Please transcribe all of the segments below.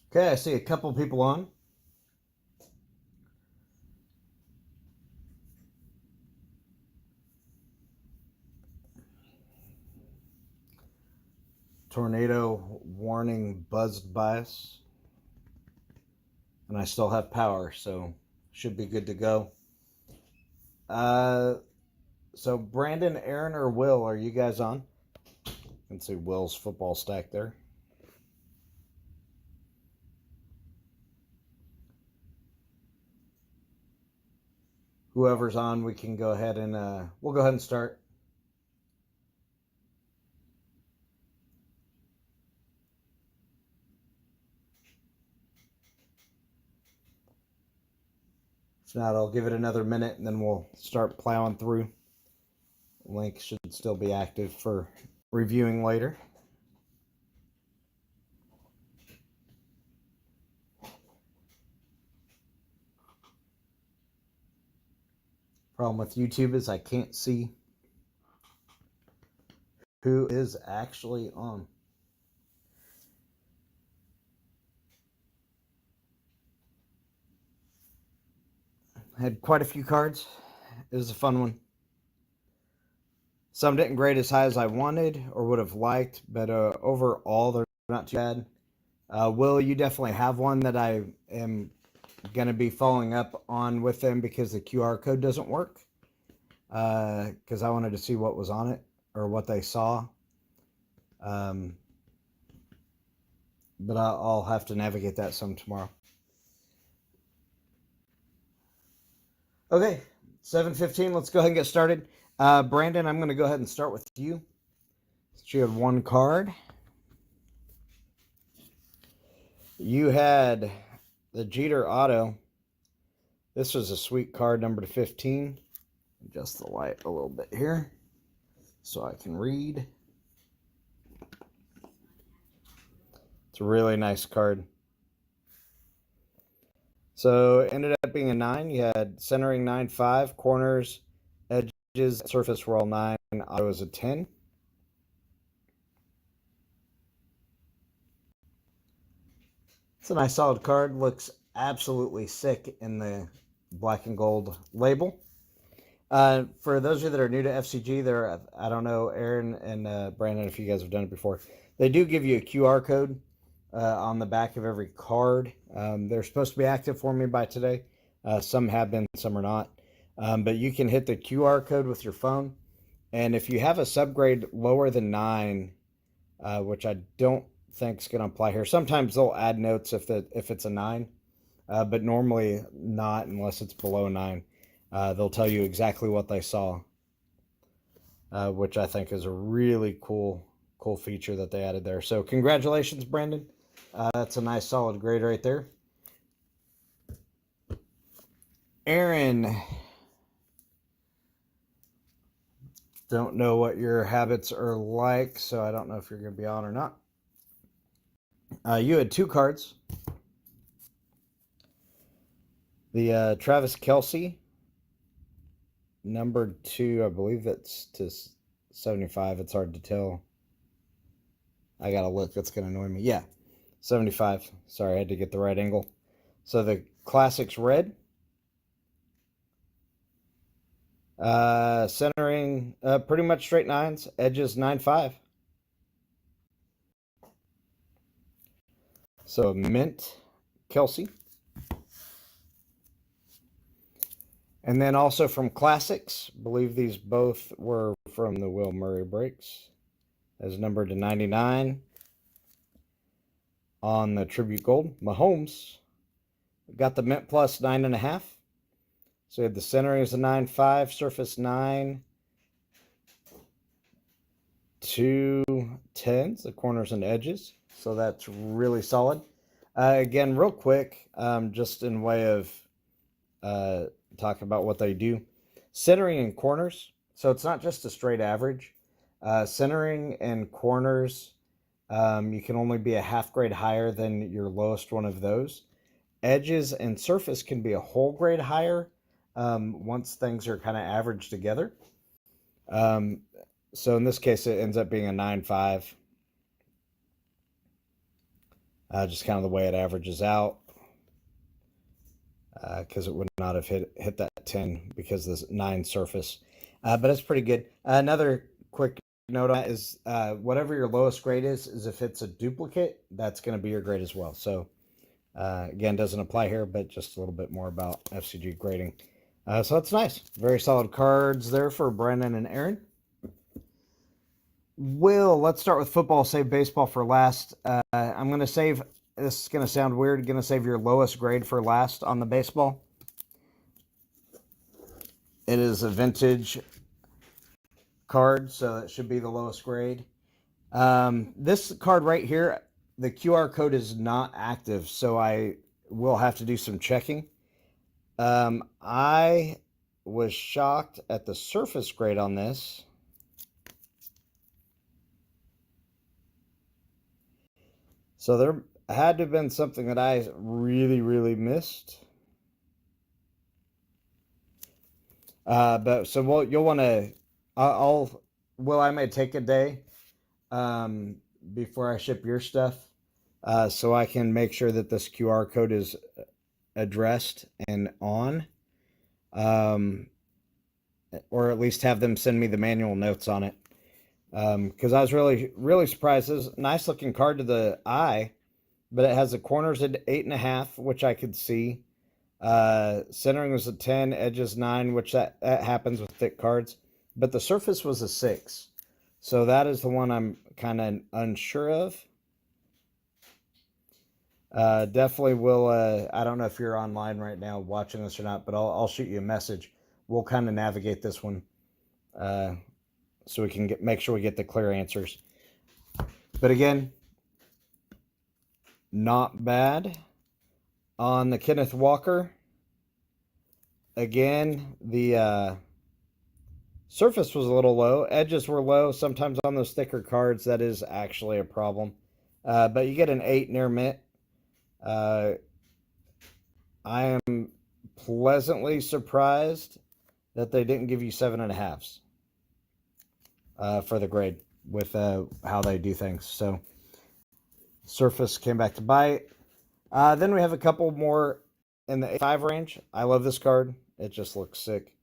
Okay, I see a couple people on. Tornado warning buzzed by us. And I still have power, so should be good to go. Uh, so Brandon, Aaron, or Will, are you guys on? You can see Will's football stack there. Whoever's on, we can go ahead and we'll go ahead and start. If not, I'll give it another minute and then we'll start plowing through. Link should still be active for reviewing later. Problem with YouTube is I can't see who is actually on. Had quite a few cards. It was a fun one. Some didn't grade as high as I wanted or would have liked, but overall they're not too bad. Will, you definitely have one that I am going to be following up on with them because the QR code doesn't work. Because I wanted to see what was on it or what they saw. But I'll have to navigate that some tomorrow. Okay, 7:15. Let's go ahead and get started. Brandon, I'm going to go ahead and start with you. You had one card. You had the Jeter Auto. This was a sweet card, number 15. Adjust the light a little bit here so I can read. It's a really nice card. So it ended up being a 9. You had centering 9.5, corners, edges, surface were all 9. Auto was a 10. It's a nice solid card. Looks absolutely sick in the black and gold label. For those of you that are new to FCG, there, I don't know, Aaron and Brandon, if you guys have done it before, they do give you a QR code on the back of every card. They're supposed to be active for me by today. Some have been, some are not. But you can hit the QR code with your phone. And if you have a subgrade lower than 9, which I don't think is going to apply here, sometimes they'll add notes if it's a 9, but normally not unless it's below 9. They'll tell you exactly what they saw, which I think is a really cool feature that they added there. So congratulations, Brandon. That's a nice solid grade right there. Aaron, don't know what your habits are like, so I don't know if you're going to be on or not. You had 2 cards. The Travis Kelce, number 2, I believe that's to 75. It's hard to tell. I got to look. That's going to annoy me. Yeah, 75. Sorry, I had to get the right angle. So the Classics red. Centering pretty much straight 9s. Edges 9.5. So mint Kelce. And then also from Classics, I believe these both were from the Will Murray breaks, as numbered to 99. On the Tribute Gold, Mahomes got the mint plus 9.5. So we had the centering is a 9.5, surface 9, 2 10s, the corners and edges. So that's really solid. Again, real quick, just in way of talking about what they do. Centering and corners. So it's not just a straight average. Centering and corners, you can only be a half grade higher than your lowest one of those. Edges and surface can be a whole grade higher once things are kind of averaged together. So in this case, it ends up being a 9.5. just kind of the way it averages out, because it would not have hit that 10 because of the 9 surface. But it's pretty good. Another quick note on that is whatever your lowest grade is if it's a duplicate, that's going to be your grade as well. So again, doesn't apply here, but just a little bit more about FCG grading. So that's nice. Very solid cards there for Brennan and Aaron. Will, let's start with football, save baseball for last. I'm going to save, this is going to sound weird, going to save your lowest grade for last on the baseball. It is a vintage card, so it should be the lowest grade. This card right here, the QR code is not active, so I will have to do some checking. I was shocked at the surface grade on this. So there had to have been something that I really, really missed. But so you'll want to, I may take a day before I ship your stuff, so I can make sure that this QR code is addressed and on, or at least have them send me the manual notes on it. Because I was really, really surprised. This is a nice looking card to the eye, but it has the corners at 8.5, which I could see. Centering was a 10, edges 9, which that happens with thick cards. But the surface was a 6. So that is the one I'm kind of unsure of. Definitely will, I don't know if you're online right now watching this or not, but I'll shoot you a message. We'll kind of navigate this one so we can make sure we get the clear answers. But again, not bad. On the Kenneth Walker, again, the surface was a little low. Edges were low. Sometimes on those thicker cards, that is actually a problem. But you get an 8 near mint. I am pleasantly surprised that they didn't give you 7.5s for the grade with how they do things. So surface came back to bite. Then we have a couple more in the 5 range. I love this card. It just looks sick.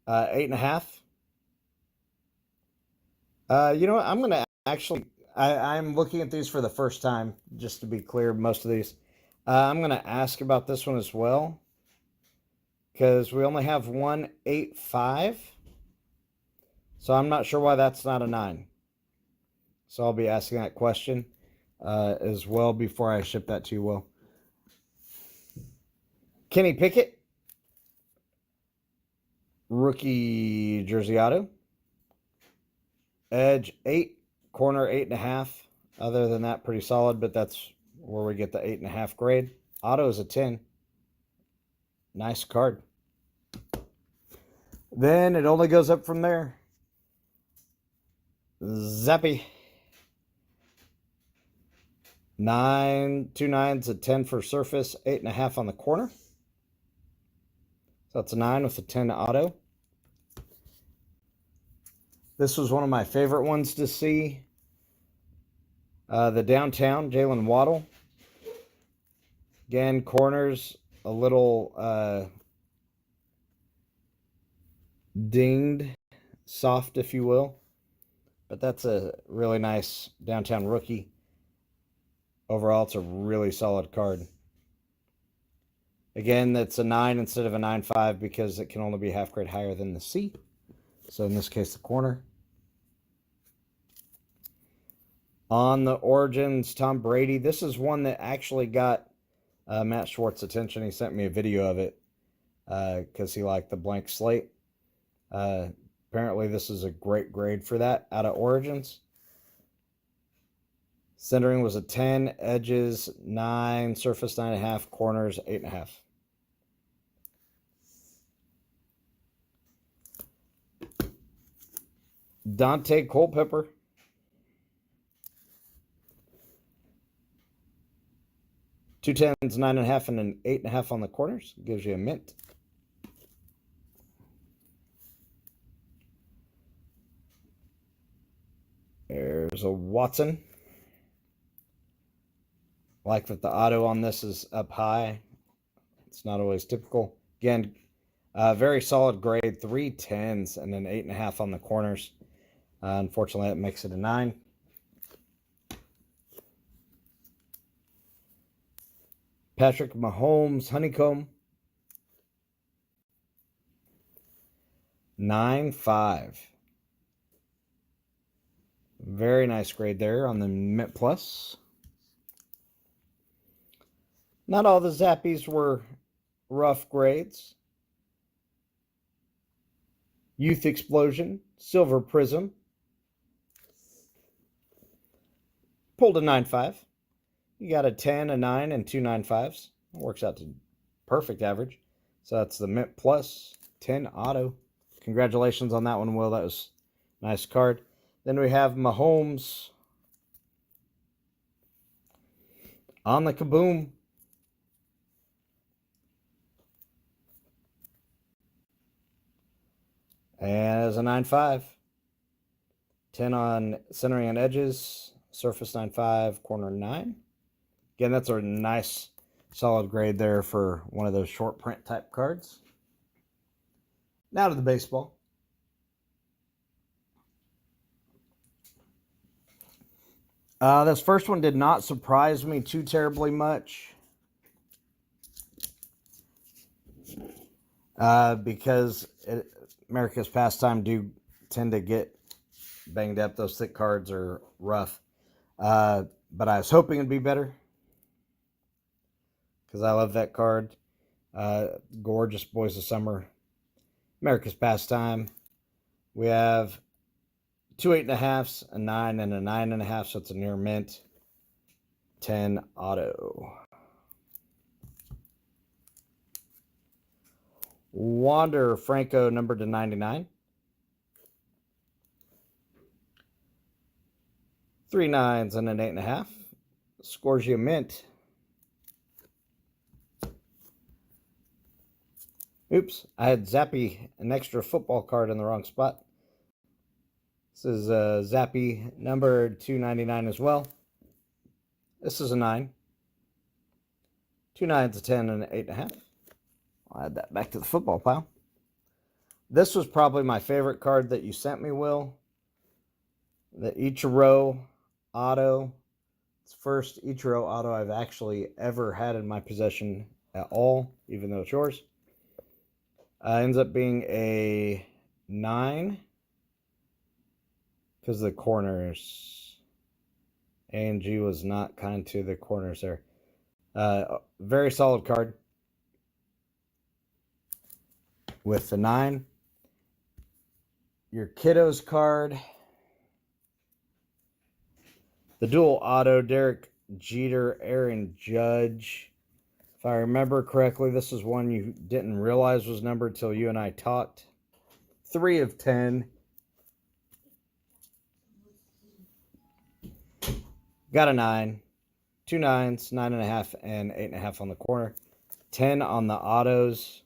8.5. You know what? I'm going to actually, I'm looking at these for the first time, just to be clear, most of these. I'm going to ask about this one as well, because we only have one 8.5. So I'm not sure why that's not a 9. So I'll be asking that question as well before I ship that to you, Will. Kenny Pickett, rookie jersey auto. Edge 8, corner 8.5. Other than that, pretty solid, but that's where we get the 8.5 grade. Auto is a 10. Nice card. Then it only goes up from there. Zappy. 9, 2 9s, a 10 for surface, 8.5 on the corner. So that's a 9 with a 10 auto. This was one of my favorite ones to see. The downtown, Jalen Waddle. Again, corners a little dinged, soft, if you will. But that's a really nice downtown rookie. Overall, it's a really solid card. Again, that's a 9 instead of a 9.5 because it can only be half grade higher than the C. So in this case, the corner. On the Origins, Tom Brady. This is one that actually got Matt Schwartz's attention. He sent me a video of it because he liked the blank slate. Apparently, this is a great grade for that out of Origins. Centering was a 10, edges 9, surface 9.5, corners 8.5. Dante Culpepper. 2 10s, 9.5, and an 8.5 on the corners. Gives you a mint. There's a Watson. like that the auto on this is up high. It's not always typical. Again, very solid grade, 3 10s and an 8.5 on the corners. Unfortunately, that makes it a 9. Patrick Mahomes, Honeycomb, 9.5. Very nice grade there on the Mint Plus. Not all the Zappies were rough grades. Youth Explosion, Silver Prism, pulled a 9.5. You got a 10, a 9, and 2 9.5s. Works out to perfect average. So that's the Mint Plus 10 auto. Congratulations on that one, Will. That was a nice card. Then we have Mahomes on the Kaboom. And as a 9.5. 10 on centering and edges. Surface 9.5, corner 9. Again, that's a nice solid grade there for one of those short print type cards. Now to the baseball. This first one did not surprise me too terribly much. Because America's Pastime do tend to get banged up. Those thick cards are rough. But I was hoping it'd be better, because I love that card. Gorgeous Boys of Summer. America's Pastime. We have 2 8.5s, a 9, and a 9.5, so it's a near mint. 10 auto. Wander Franco, numbered to 99. 3 9s and an 8.5. Scores you a mint. Oops, I had Zappy, an extra football card in the wrong spot. This is Zappy, number 299 as well. This is a 9. 2 9s, a 10, and an 8.5. I'll add that back to the football pile. This was probably my favorite card that you sent me, Will. The Ichiro auto. It's the first Ichiro auto I've actually ever had in my possession at all, even though it's yours. Ends up being a 9 because the corners. A and G was not kind to the corners there. Very solid card with the 9. Your Kiddos card. The dual auto, Derek Jeter, Aaron Judge. If I remember correctly, this is one you didn't realize was numbered till you and I talked. 3 of 10. Got a 9. 2 9s, 9.5, and 8.5 on the corner. 10 on the autos.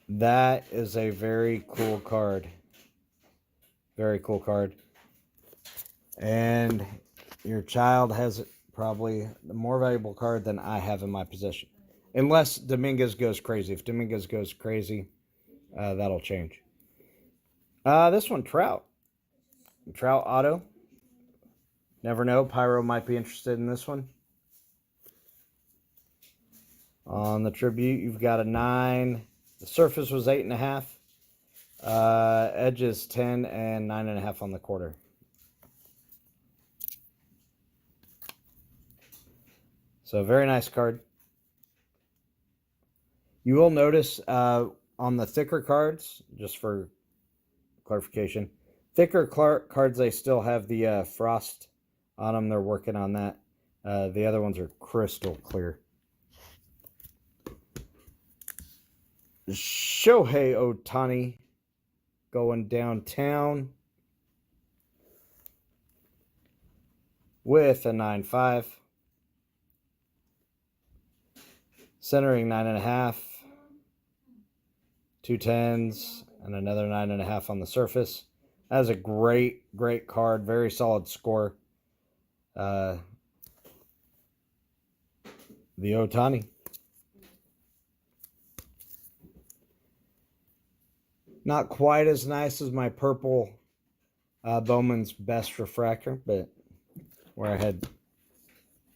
That is a very cool card. Very cool card. And your child has probably the more valuable card than I have in my possession. Unless Dominguez goes crazy. If Dominguez goes crazy, that'll change. This one, Trout. Trout auto. Never know. Pyro might be interested in this one. On the tribute, you've got a 9. The surface was 8.5. Edges 10 and 9.5 on the quarter. So very nice card. You will notice on the thicker cards, just for clarification, thicker cards, they still have the frost on them. They're working on that. The other ones are crystal clear. Shohei Ohtani going downtown with a 9.5. Centering 9.5. 2 10s and another 9.5 on the surface. That is a great, great card. Very solid score. the Otani. Not quite as nice as my purple Bowman's Best Refractor, but where I had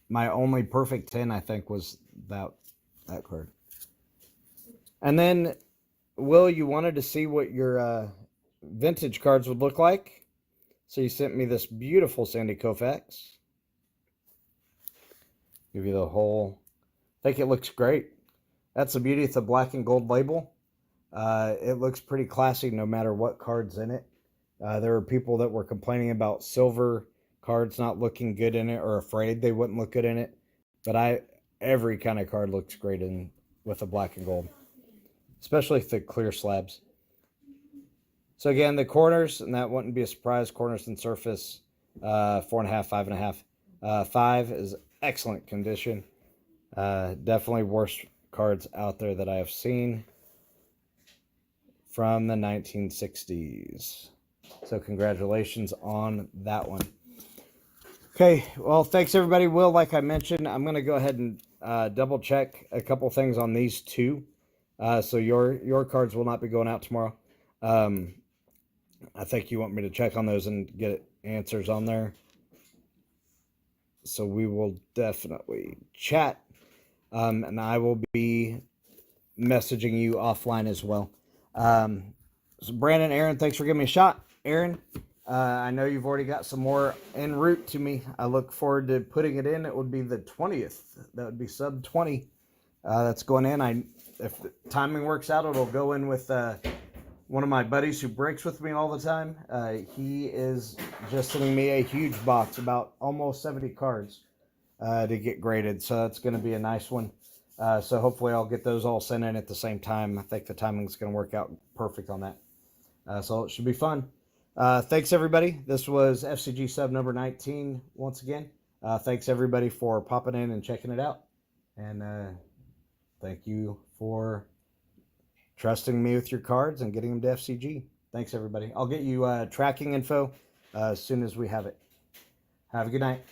my only perfect 10, I think, was that card. And then, Will, you wanted to see what your vintage cards would look like. So you sent me this beautiful Sandy Koufax. Give you the whole... I think it looks great. That's the beauty. It's a black and gold label. It looks pretty classy no matter what card's in it. There were people that were complaining about silver cards not looking good in it or afraid they wouldn't look good in it. But every kind of card looks great with the black and gold, especially the clear slabs. So again, the corners, and that wouldn't be a surprise, corners and surface, 4.5, 5.5. 5 is excellent condition. Definitely worst cards out there that I have seen from the 1960s. So congratulations on that one. Okay, well, thanks everybody. Will, like I mentioned, I'm going to go ahead and double check a couple things on these two. So your cards will not be going out tomorrow. I think you want me to check on those and get answers on there. So we will definitely chat. And I will be messaging you offline as well. So Brandon, Aaron, thanks for giving me a shot. Aaron, I know you've already got some more en route to me. I look forward to putting it in. It would be the 20th. That would be sub 20. That's going in. If the timing works out, it'll go in with one of my buddies who breaks with me all the time. He is just sending me a huge box, about almost 70 cards to get graded. So that's going to be a nice one. So hopefully I'll get those all sent in at the same time. I think the timing's going to work out perfect on that. So it should be fun. Thanks, everybody. This was FCG Sub number 19 once again. Thanks, everybody, for popping in and checking it out. And thank you for trusting me with your cards and getting them to FCG. Thanks, everybody. I'll get you tracking info as soon as we have it. Have a good night.